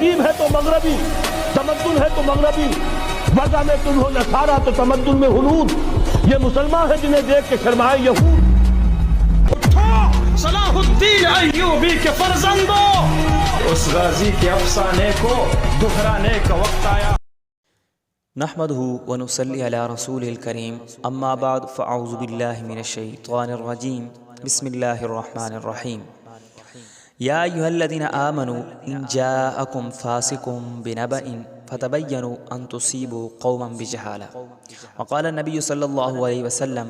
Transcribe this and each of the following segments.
تہذیب ہے تو مغربی، تمدن ہے تو مغربی، وضع میں تم ہو نصارہ تو تمدن میں ہنود، یہ مسلمان ہے جنہیں دیکھ کے شرمائے یہود۔ اٹھو صلاح الدین ایوبی کے فرزندوں، اس غازی کے افسانے کو دہرانے کا وقت آیا۔ نحمدہ ونصلی علی رسول الکریم، اما بعد فاعوذ باللہ من الشیطان الرجیم، بسم اللہ الرحمن الرحیم۔ یا ایھا الذین آمنوا ان جاءکم فاسق بنبأ فتبینوا ان تصیبوا قوما بجہالہ، وقال النبی صلی اللہ علیہ وسلم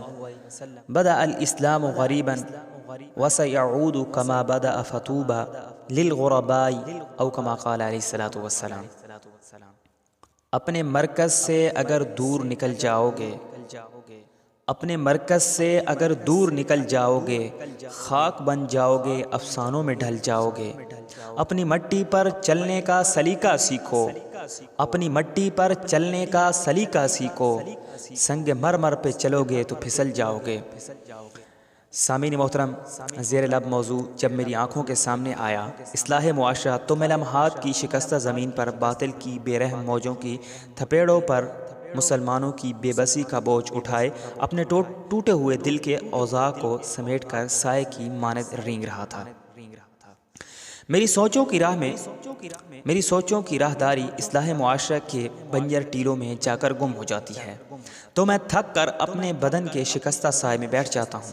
بدأ الاسلام غریبا وسيعود كما بدأ فتوبى للغرباء او كما قال علیہ الصلوۃ والسلام۔ اپنے مرکز سے اگر دور نکل جاؤ گے، اپنے مرکز سے اگر دور نکل جاؤ گے، خاک بن جاؤ گے، افسانوں میں ڈھل جاؤ گے۔ اپنی مٹی پر چلنے کا سلیقہ سیکھو، اپنی مٹی پر چلنے کا سلیقہ سیکھو، سنگ مرمر پہ چلو گے تو پھسل جاؤ گے۔ سامعین محترم، زیر لب موضوع جب میری آنکھوں کے سامنے آیا اصلاح معاشرہ، تو میں لمحات کی شکستہ زمین پر باطل کی بے رحم موجوں کی تھپیڑوں پر مسلمانوں کی بے بسی کا بوجھ اٹھائے اپنے ٹوٹے ہوئے دل کے اوضاع کو سمیٹ کر سائے کی مانند رینگ رہا تھا۔ میری سوچوں کی راہداری اصلاح معاشرہ کے بنجر ٹیلوں میں جا کر گم ہو جاتی ہے، تو میں تھک کر اپنے بدن کے شکستہ سائے میں بیٹھ جاتا ہوں۔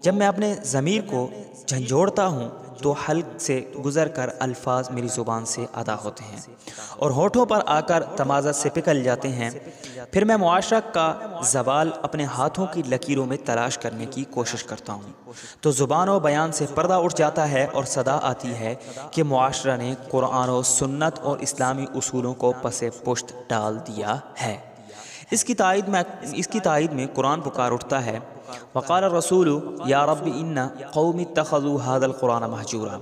جب میں اپنے ضمیر کو جھنجھوڑتا ہوں تو حلق سے گزر کر الفاظ میری زبان سے ادا ہوتے ہیں اور ہونٹوں پر آ کر تمازت سے پگھل جاتے ہیں۔ پھر میں معاشرہ کا زوال اپنے ہاتھوں کی لکیروں میں تلاش کرنے کی کوشش کرتا ہوں، تو زبان و بیان سے پردہ اٹھ جاتا ہے اور صدا آتی ہے کہ معاشرہ نے قرآن و سنت اور اسلامی اصولوں کو پس پشت ڈال دیا ہے۔ اس کی تائید میں قرآن پکار اٹھتا ہے، وقال الرسول یا رب ان قوم اتخذوا هذا القرآن مہجورا۔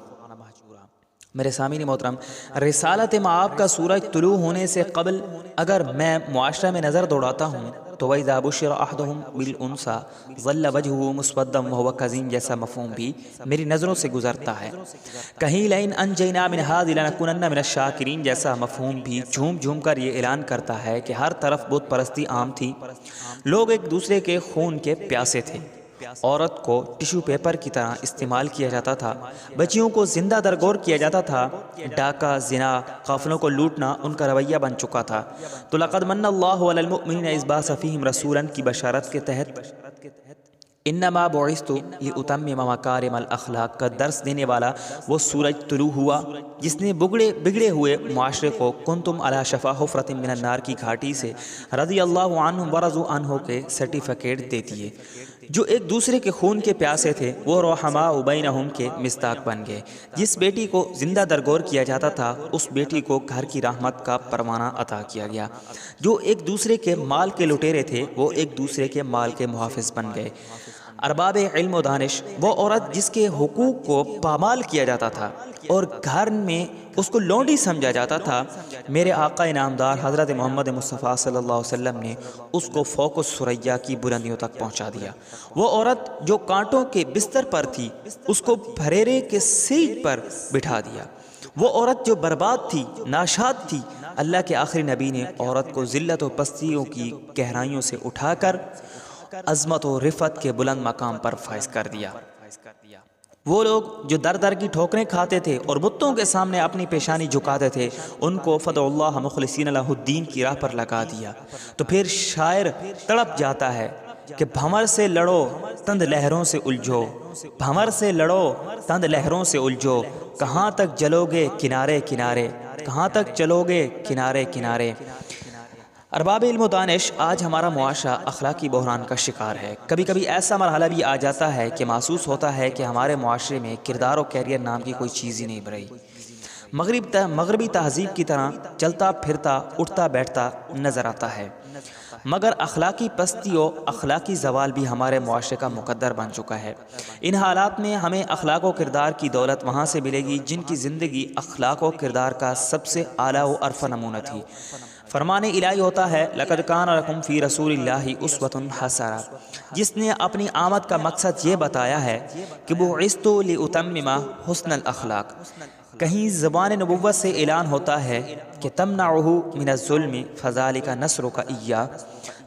میرے سامعین محترم، رسالت مآب کا سورج طلوع ہونے سے قبل اگر میں معاشرہ میں نظر دوڑاتا ہوں تو وَإِذَا بُشِّرَ أَحَدُهُمْ بِالْأُنثىٰ ظَلَّ وَجْهُهُ مُسْوَدًّا وَهُوَ كَظِيمٌ جیسا مفہوم بھی میری نظروں سے گزرتا ہے۔ کہیں لَئِنْ أَنجَيْنَا مِنْ هَٰذِهِ لَنَكُونَنَّ مِنَ الشَّاكِرِينَ جیسا مفہوم بھی جھوم جھوم کر یہ اعلان کرتا ہے کہ ہر طرف بت پرستی عام تھی، لوگ ایک دوسرے کے خون کے پیاسے تھے، عورت کو ٹیشو پیپر کی طرح استعمال کیا جاتا تھا، بچیوں کو زندہ درگور کیا جاتا تھا، ڈاکہ، زنا، قافلوں کو لوٹنا ان کا رویہ بن چکا تھا۔ تو لقد من اللہ علی المؤمنین اذ بعث فیہم رسولا کی بشارت کے تحت انما بعثت لاتمم مکارم الاخلاق کا درس دینے والا وہ سورج طلوع ہوا جس نے بگڑے ہوئے معاشرے کو کنتم علی شفا حفرۃ من النار کی گھاٹی سے رضی اللہ عنہم ورضوا عنہ کے سرٹیفکیٹ دے دیے۔ جو ایک دوسرے کے خون کے پیاسے تھے وہ رحماء بینہم کے مصداق بن گئے۔ جس بیٹی کو زندہ درگور کیا جاتا تھا اس بیٹی کو گھر کی رحمت کا پروانہ عطا کیا گیا۔ جو ایک دوسرے کے مال کے لٹیرے تھے وہ ایک دوسرے کے مال کے محافظ بن گئے۔ ارباب علم و دانش، وہ عورت جس کے حقوق کو پامال کیا جاتا تھا اور گھر میں اس کو لونڈی سمجھا جاتا تھا، میرے آقا انعامدار حضرت محمد مصطفیٰ صلی اللہ علیہ وسلم نے اس کو فوق الثریا کی بلندیوں تک پہنچا دیا۔ وہ عورت جو کانٹوں کے بستر پر تھی اس کو پھریرے کے سیٹ پر بٹھا دیا۔ وہ عورت جو برباد تھی، ناشاد تھی، اللہ کے آخری نبی نے عورت کو ذلت و پستیوں کی گہرائیوں سے اٹھا کر عظمت و رفعت کے بلند مقام پر فائز کر دیا۔ وہ لوگ جو در در کی ٹھوکریں کھاتے تھے اور بتوں کے سامنے اپنی پیشانی جھکاتے تھے ان کو فدع اللہ مخلصین لہ الدین کی راہ پر لگا دیا۔ تو پھر شاعر تڑپ جاتا ہے کہ بھنور سے لڑو تند لہروں سے الجھو، بھنور سے لڑو تند لہروں سے الجھو، کہاں تک جلو گے کنارے کنارے، کہاں تک چلو گے کنارے کنارے۔ ارباب علم و دانش، آج ہمارا معاشرہ اخلاقی بحران کا شکار ہے۔ کبھی کبھی ایسا مرحلہ بھی آ جاتا ہے کہ محسوس ہوتا ہے کہ ہمارے معاشرے میں کردار و کیریئر نام کی کوئی چیز ہی نہیں رہی۔ مغربی تہذیب کی طرح چلتا پھرتا اٹھتا بیٹھتا نظر آتا ہے، مگر اخلاقی پستی و اخلاقی زوال بھی ہمارے معاشرے کا مقدر بن چکا ہے۔ ان حالات میں ہمیں اخلاق و کردار کی دولت وہاں سے ملے گی جن کی زندگی اخلاق و کردار کا سب سے اعلیٰ و عرفہ نمونہ تھی۔ فرمان الہی ہوتا ہے لقد کان لکم فی رسول اللہ اسوۃ حسنہ، جس نے اپنی آمد کا مقصد یہ بتایا ہے کہ بعثت لأتمم حسن الاخلاق۔ کہیں زبان نبوت سے اعلان ہوتا ہے کہ تمنعہ من الظلم فذلک نصرک ایاہ،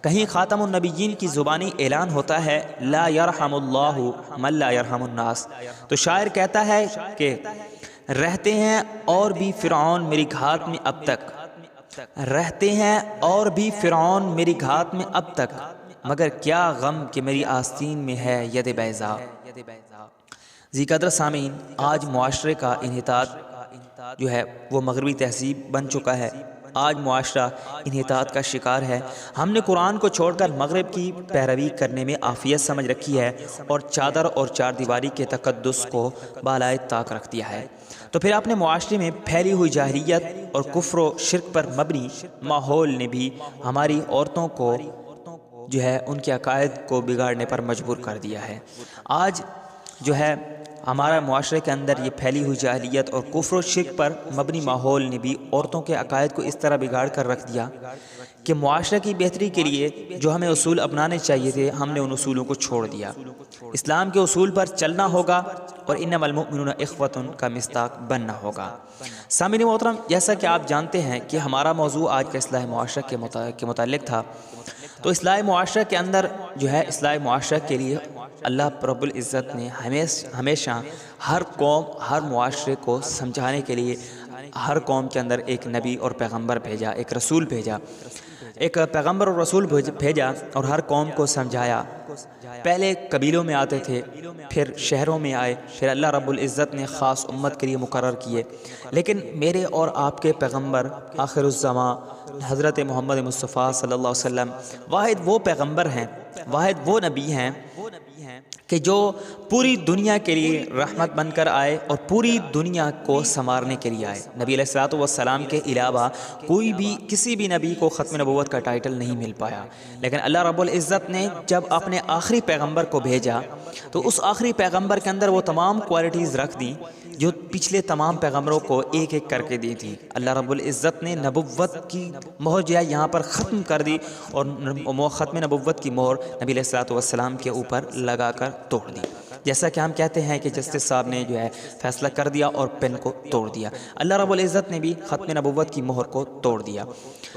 کہیں خاتم النبیین کی زبانی اعلان ہوتا ہے لا یرحم اللہ من لا یرحم الناس۔ تو شاعر کہتا ہے کہ رہتے ہیں اور بھی فرعون میری گھات میں اب تک، رہتے ہیں اور بھی فرعون میری گھات میں اب تک، مگر کیا غم کہ میری آستین میں ہے ید بیضا۔ ذی قدر سامعین، آج معاشرے کا انحطاط جو ہے وہ مغربی تہذیب بن چکا ہے۔ آج معاشرہ انحطاط کا شکار ہے۔ ہم نے قرآن کو چھوڑ کر مغرب کی پیروی کرنے میں عافیت سمجھ رکھی ہے اور چادر اور چار دیواری کے تقدس کو بالائے طاق رکھ دیا ہے۔ تو پھر اپنے معاشرے میں پھیلی ہوئی جاہلیت اور کفر و شرک پر مبنی ماحول نے بھی ہماری عورتوں کو جو ہے ان کے عقائد کو بگاڑنے پر مجبور کر دیا ہے۔ آج جو ہے ہمارا معاشرے کے اندر یہ پھیلی ہوئی جاہلیت اور کفر و شرک پر مبنی ماحول نے بھی عورتوں کے عقائد کو اس طرح بگاڑ کر رکھ دیا کہ معاشرے کی بہتری کے لیے جو ہمیں اصول اپنانے چاہیے تھے، ہم نے ان اصولوں کو چھوڑ دیا۔ اسلام کے اصول پر چلنا ہوگا اور انما المؤمنون اخوۃ کا مصداق بننا ہوگا۔ سامعین محترم، جیسا کہ آپ جانتے ہیں کہ ہمارا موضوع آج کا اصلاح معاشرہ کے متعلق تھا، تو اصلاح معاشرہ کے اندر جو ہے اصلاح معاشرہ کے لیے اللہ رب العزت نے ہمیشہ ہر قوم ہر معاشرے کو سمجھانے کے لیے ہر قوم کے اندر ایک نبی اور پیغمبر بھیجا، ایک رسول بھیجا، ایک پیغمبر اور رسول بھیجا اور ہر قوم کو سمجھایا۔ پہلے قبیلوں میں آتے تھے، پھر شہروں میں آئے، پھر اللہ رب العزت نے خاص امت کے لیے مقرر کیے۔ لیکن میرے اور آپ کے پیغمبر آخر الزماں حضرت محمد مصطفیٰ صلی اللہ علیہ وسلم واحد وہ پیغمبر ہیں، واحد وہ نبی ہیں کہ جو پوری دنیا کے لیے رحمت بن کر آئے اور پوری دنیا کو سنوارنے کے لیے آئے۔ نبی علیہ الصلوۃ والسلام کے علاوہ کوئی بھی کسی بھی نبی کو ختم نبوت کا ٹائٹل نہیں مل پایا، لیکن اللہ رب العزت نے جب اپنے آخری پیغمبر کو بھیجا تو اس آخری پیغمبر کے اندر وہ تمام کوالٹیز رکھ دیں جو پچھلے تمام پیغمبروں کو ایک ایک کر کے دی تھی۔ اللہ رب العزت نے نبوت کی مہر جو ہے یہاں پر ختم کر دی اور ختم نبوت کی مہر نبی علیہ الصلوۃ والسلام کے اوپر لگا کر توڑ دی۔ جیسا کہ ہم کہتے ہیں کہ جسٹس صاحب نے جو ہے فیصلہ کر دیا اور پین کو توڑ دیا، اللہ رب العزت نے بھی ختم نبوت کی مہر کو توڑ دیا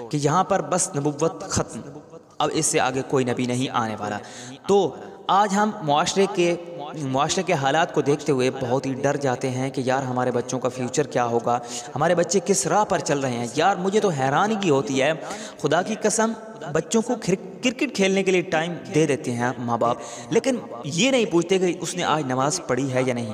کہ یہاں پر بس نبوت ختم، اب اس سے آگے کوئی نبی نہیں آنے والا۔ تو آج ہم معاشرے کے حالات کو دیکھتے ہوئے بہت ہی ڈر جاتے ہیں کہ یار ہمارے بچوں کا فیوچر کیا ہوگا، ہمارے بچے کس راہ پر چل رہے ہیں۔ یار مجھے تو حیرانگی ہوتی ہے، خدا کی قسم بچوں کو کرکٹ کھیلنے کے لیے ٹائم دے دیتے ہیں ماں باپ، لیکن یہ نہیں پوچھتے کہ اس نے آج نماز پڑھی ہے یا نہیں،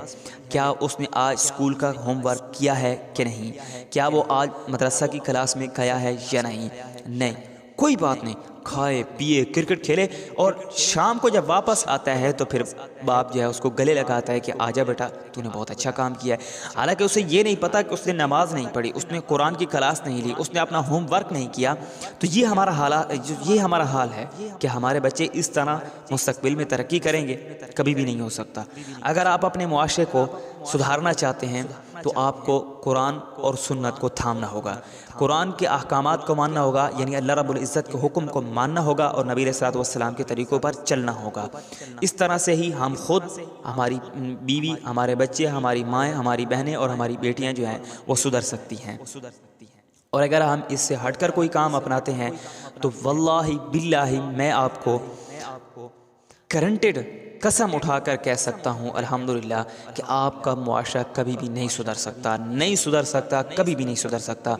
کیا اس نے آج اسکول کا ہوم ورک کیا ہے کہ نہیں، کیا وہ آج مدرسہ کی کلاس میں گیا ہے یا نہیں، کوئی بات نہیں، کھائے پیے کرکٹ کھیلے اور شام کو جب واپس آتا ہے تو پھر باپ جو ہے اس کو گلے لگاتا ہے کہ آجا بیٹا تو نے بہت اچھا کام کیا ہے، حالانکہ اسے یہ نہیں پتا کہ اس نے نماز نہیں پڑھی، اس نے قرآن کی کلاس نہیں لی، اس نے اپنا ہوم ورک نہیں کیا۔ تو یہ ہمارا حال ہے کہ ہمارے بچے اس طرح مستقبل میں ترقی کریں گے، کبھی بھی نہیں ہو سکتا۔ اگر آپ اپنے معاشرے کو سدھارنا چاہتے ہیں تو آپ کو قرآن اور سنت کو تھامنا ہوگا، قرآن کے احکامات کو ماننا ہوگا، یعنی اللہ رب العزت کے حکم کو ماننا ہوگا اور نبی علیہ الصلوۃ والسلام کے طریقوں پر چلنا ہوگا۔ اس طرح سے ہی ہم خود، ہماری بیوی، ہمارے بچے، ہماری مائیں، ہماری بہنیں اور ہماری بیٹیاں جو ہیں وہ سدھر سکتی ہیں۔ اور اگر ہم اس سے ہٹ کر کوئی کام اپناتے ہیں تو واللہ باللہ میں آپ کو گارنٹیڈ قسم اٹھا کر کہہ سکتا ہوں الحمدللہ کہ آپ کا معاشرہ کبھی بھی نہیں سدھر سکتا، کبھی بھی نہیں سدھر سکتا۔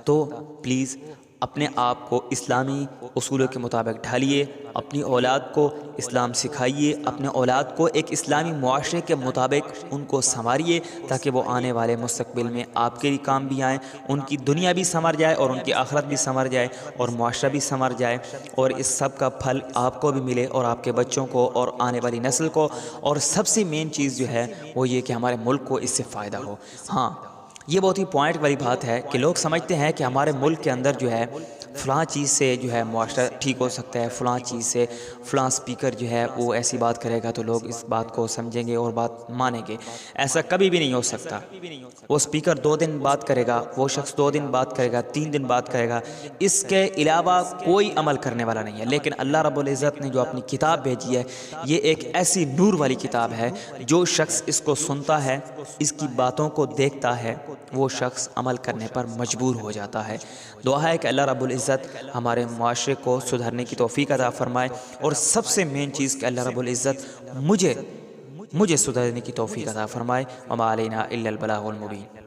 تو پلیز اپنے آپ کو اسلامی اصولوں کے مطابق ڈھالیے، اپنی اولاد کو اسلام سکھائیے، اپنے اولاد کو ایک اسلامی معاشرے کے مطابق ان کو سنواریے تاکہ وہ آنے والے مستقبل میں آپ کے کام بھی آئیں، ان کی دنیا بھی سنور جائے اور ان کی آخرت بھی سنور جائے اور معاشرہ بھی سنور جائے، اور اس سب کا پھل آپ کو بھی ملے اور آپ کے بچوں کو اور آنے والی نسل کو، اور سب سے مین چیز جو ہے وہ یہ کہ ہمارے ملک کو اس سے فائدہ ہو۔ ہاں، یہ بہت ہی پوائنٹ والی بات ہے کہ لوگ سمجھتے ہیں کہ ہمارے ملک کے اندر جو ہے فلاں چیز سے جو ہے معاشرہ ٹھیک ہو سکتا ہے، فلاں چیز سے فلاں سپیکر جو ہے وہ ایسی بات کرے گا تو لوگ اس بات کو سمجھیں گے اور بات مانیں گے، ایسا کبھی بھی نہیں ہو سکتا۔ وہ سپیکر 2 دن بات کرے گا، وہ شخص 2 دن بات کرے گا، 3 دن بات کرے گا، اس کے علاوہ کوئی عمل کرنے والا نہیں ہے۔ لیکن اللہ رب العزت نے جو اپنی کتاب بھیجی ہے، یہ ایک ایسی نور والی کتاب ہے، جو شخص اس کو سنتا ہے، اس کی باتوں کو دیکھتا ہے، وہ شخص عمل کرنے پر مجبور ہو جاتا ہے۔ دعا ہے کہ اللہ رب العزت ہمارے معاشرے کو سدھرنے کی توفیق عطا فرمائے، اور سب سے مین چیز کہ اللہ رب العزت مجھے سدھرنے کی توفیق عطا فرمائے۔ وما علینا الا البلاغ المبین۔